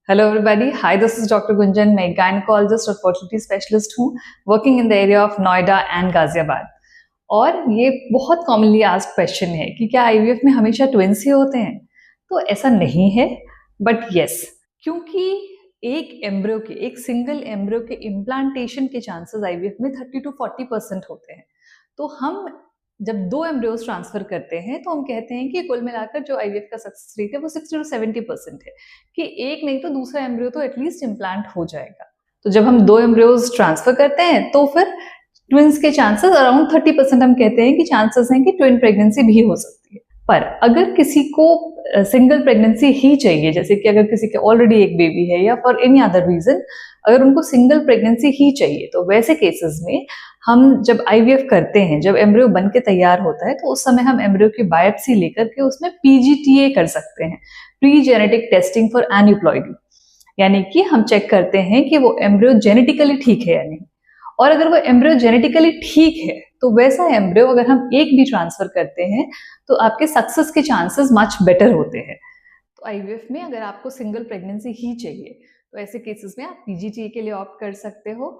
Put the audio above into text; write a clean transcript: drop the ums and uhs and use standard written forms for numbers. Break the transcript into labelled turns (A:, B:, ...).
A: Hello everybody. Hi, this is Dr. Gunjan. मैं gynecologist और fertility specialist हूँ, working in the area of Noida and Ghaziabad. और ये बहुत commonly asked question है कि क्या IVF में हमेशा twins ही होते हैं? तो ऐसा नहीं है, but yes, क्योंकि एक सिंगल एम्ब्रियो के इम्प्लांटेशन के चांसेस IVF में 30 to 40% होते हैं. तो हम जब 2 एम्ब्रियोज ट्रांसफर करते हैं तो हम कहते हैं कि कुल मिलाकर जो IVF का सक्सेस रेट है वो 60 to 70% है कि एक नहीं तो दूसरा एम्ब्रियो तो एटलीस्ट इम्प्लांट हो जाएगा। तो जब हम 2 एम्ब्रियोज ट्रांसफर करते हैं तो फिर ट्विंस के चांसेस अराउंड 30% हम कहते हैं कि चांसेस हैं कि ट्विन प्रेगनेंसी भी हो सकती है। पर अगर किसी को सिंगल प्रेगनेंसी ही चाहिए, जैसे कि अगर किसी के ऑलरेडी एक बेबी है या फॉर एनी अदर रीजन अगर उनको सिंगल प्रेगनेंसी ही चाहिए, तो वैसे केसेस में हम जब IVF करते हैं, जब एम्ब्रियो बन के तैयार होता है तो उस समय हम एम्ब्रियो की बायोप्सी लेकर के उसमें PGTA कर सकते हैं, pre genetic testing for aneuploidy. यानी कि हम चेक करते हैं कि वो एम्ब्रियो जेनेटिकली ठीक है या नहीं, और अगर वो एम्ब्रियो जेनेटिकली ठीक है तो वैसा एम्ब्रियो अगर हम एक भी ट्रांसफर करते हैं तो आपके सक्सेस के चांसेस मच बेटर होते हैं। तो IVF में अगर आपको सिंगल प्रेगनेंसी ही चाहिए तो ऐसे केसेस में आप PGTA के लिए ऑप्ट कर सकते हो।